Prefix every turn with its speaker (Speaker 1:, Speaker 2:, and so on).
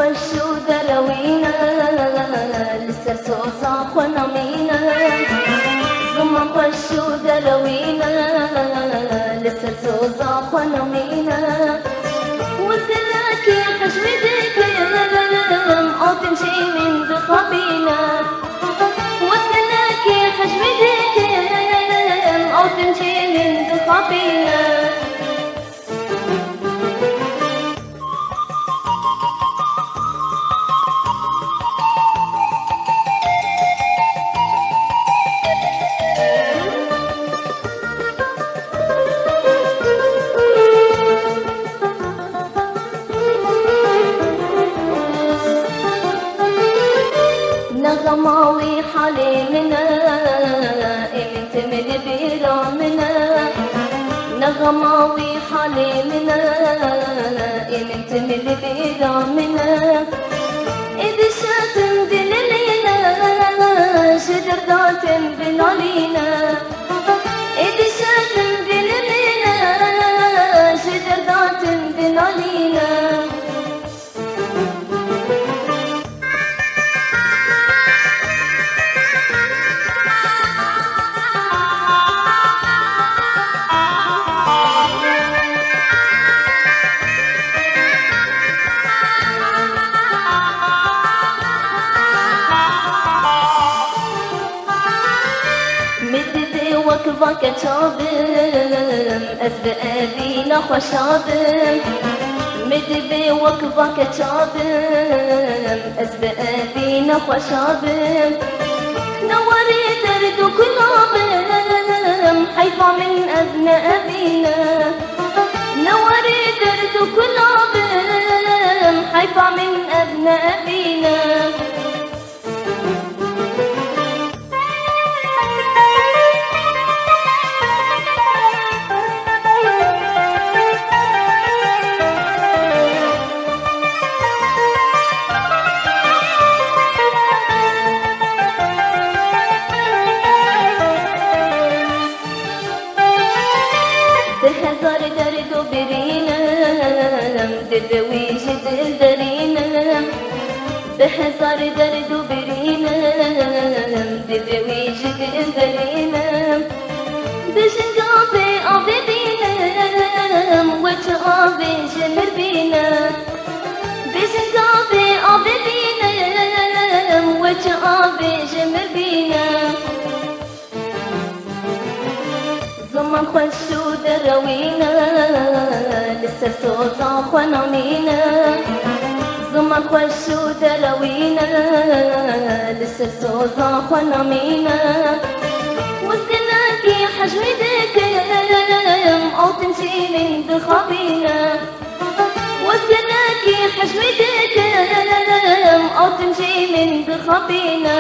Speaker 1: خشو دروينا لسرسو صاخونا مينا زمان خشو دروينا لسرسو صاخونا مينا وسلاك يا حشمتك أو تمشي من بخبينا وسلاك يا حشمتك أو تمشي من بخبينا نغماوي حليمنا انت من بيرامنا نغماوي حليمنا انت من بيرامنا اذا شاتم دليلنا شجر ذات بنالينا اذا شاتم دليلنا شجر ذات بنالينا وكبك تشابم أسبق بينا خوشابم مدبي وكبك تشابم أسبق بينا خوشابم نوري درد كلابم حيفا من أبناء أبينا نوري درد كلابم حيفا من أبناء أبينا بهزار درد وبرينا دبوي جدل درينا بهزار درد وبرينا دبوي جدل درينا بجنقابي أبي بينا وجهابي جمر بينا بجنقابي أبي بينا وجهابي جمر بينا زمان خشو دروينا لسرسو صاخونا مينا زمان خشو دروينا لسرسو صاخونا مينا وسكناكي حجمتك أو تمشي من بخبينا وسكناكي حجمتك أو تمشي من بخبينا